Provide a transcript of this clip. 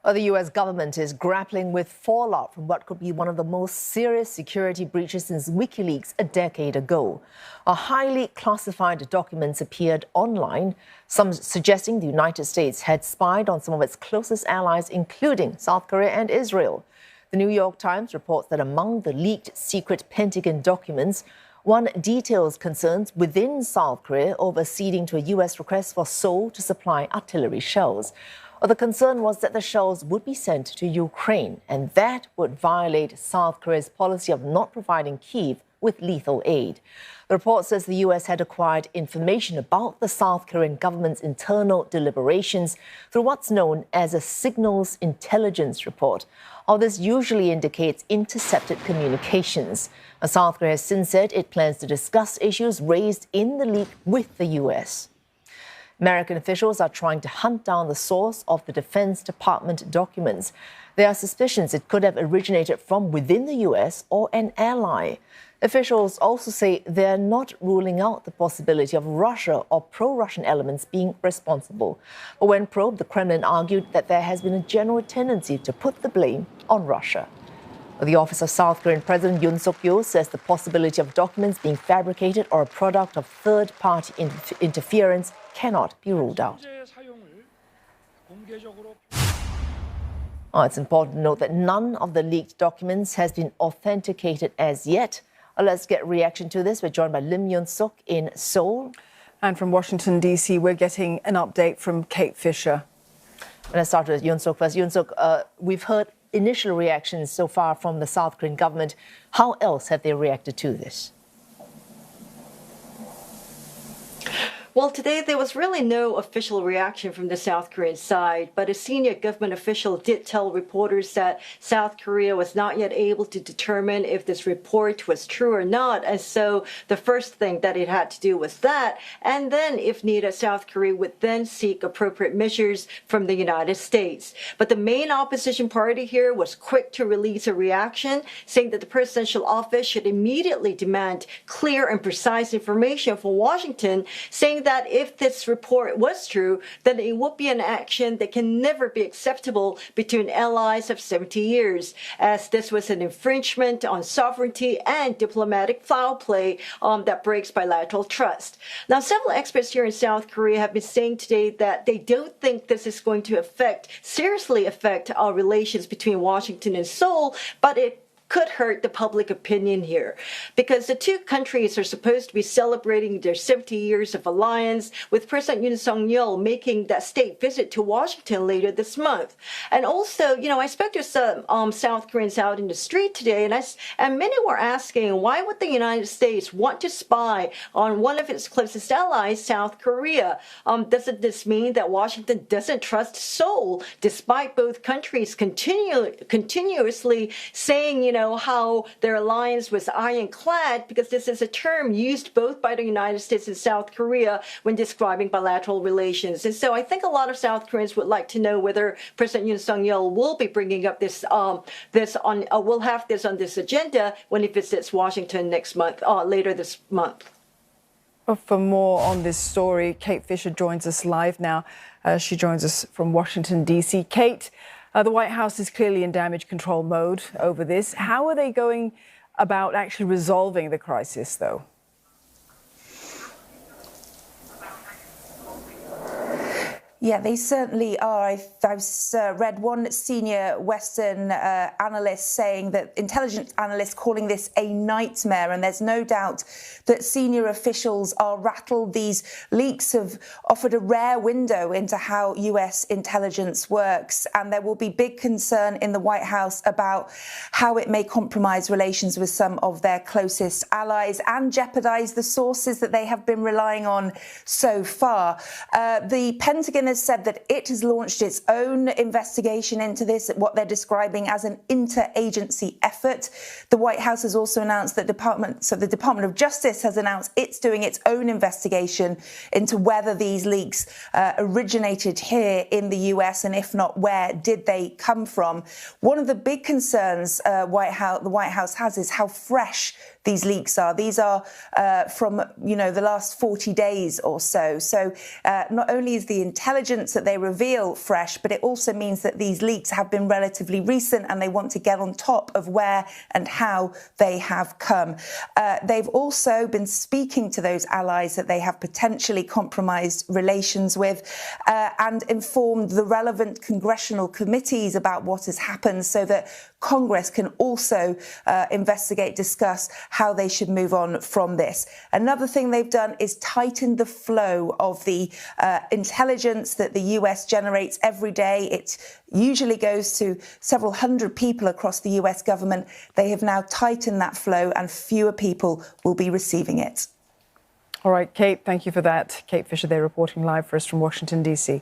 Well, the U.S. government is grappling with fallout from what could be one of the most serious security breaches since WikiLeaks a decade ago. A highly classified documents appeared online, some suggesting the United States had spied on some of its closest allies, including South Korea and Israel. The New York Times reports that among the leaked secret Pentagon documents, one details concerns within South Korea over ceding to a U.S. request for Seoul to supply artillery shells. The concern was that the shells would be sent to Ukraine, and that would violate South Korea's policy of not providing Kyiv with lethal aid. The report says the U.S. had acquired information about the South Korean government's internal deliberations through what's known as a signals intelligence report. All this usually indicates intercepted communications. South Korea has since said it plans to discuss issues raised in the leak with the U.S. American officials are trying to hunt down the source of the Defense Department documents. There are suspicions it could have originated from within the U.S. or an ally. Officials also say they're not ruling out the possibility of Russia or pro-Russian elements being responsible. But when probed, the Kremlin argued that there has been a general tendency to put the blame on Russia. The office of South Korean President Yoon Suk-yeol says the possibility of documents being fabricated or a product of third-party interference cannot be ruled out. It's important to note that none of the leaked documents has been authenticated as yet. Let's get reaction to this. We're joined by Lim Yoon-suk in Seoul. And from Washington, D.C., we're getting an update from Kate Fisher. Let's start with Yoon-suk first. Yoon-suk, we've heard initial reactions so far from the South Korean government. How else have they reacted to this? Well, today there was really no official reaction from the South Korean side, but a senior government official did tell reporters that South Korea was not yet able to determine if this report was true or not. And so the first thing that it had to do was that. And then, if needed, South Korea would then seek appropriate measures from the United States. But the main opposition party here was quick to release a reaction, saying that the presidential office should immediately demand clear and precise information from Washington, saying that if this report was true, then it would be an action that can never be acceptable between allies of 70 years, as this was an infringement on sovereignty and diplomatic foul play that breaks bilateral trust. Now, several experts here in South Korea have been saying today that they don't think this is going to seriously affect our relations between Washington and Seoul, but it could hurt the public opinion here, because the two countries are supposed to be celebrating their 70 years of alliance, with President Yoon Suk-yeol making that state visit to Washington later this month. And also, I spoke to some South Koreans out in the street today, and many were asking, why would the United States want to spy on one of its closest allies, South Korea? Doesn't this mean that Washington doesn't trust Seoul, despite both countries continuously saying, how their alliance was ironclad, because this is a term used both by the United States and South Korea when describing bilateral relations. And so I think a lot of South Koreans would like to know whether President Yoon Suk-yeol will be bringing up will have this on this agenda when he visits Washington later this month. For more on this story, Kate Fisher joins us live now. She joins us from Washington, D.C. Kate, the White House is clearly in damage control mode over this. How are they going about actually resolving the crisis, though? Yeah, they certainly are. I've read one senior Western analyst saying that intelligence analysts calling this a nightmare, and there's no doubt that senior officials are rattled. These leaks have offered a rare window into how US intelligence works, and there will be big concern in the White House about how it may compromise relations with some of their closest allies and jeopardize the sources that they have been relying on so far. The Pentagon has said that it has launched its own investigation into this, what they're describing as an interagency effort. The White House has also announced that the Department of Justice has announced it's doing its own investigation into whether these leaks originated here in the US, and if not, where did they come from? One of the big concerns the White House has is how fresh these leaks are. These are from the last 40 days or so. So not only is the intelligence intelligence that they reveal fresh, but it also means that these leaks have been relatively recent and they want to get on top of where and how they have come. They've also been speaking to those allies that they have potentially compromised relations with and informed the relevant congressional committees about what has happened so that Congress can also investigate, discuss how they should move on from this. Another thing they've done is tighten the flow of the intelligence that the US generates every day. It usually goes to several hundred people across the US government. They have now tightened that flow and fewer people will be receiving it. All right, Kate, thank you for that. Kate Fisher there reporting live for us from Washington, D.C.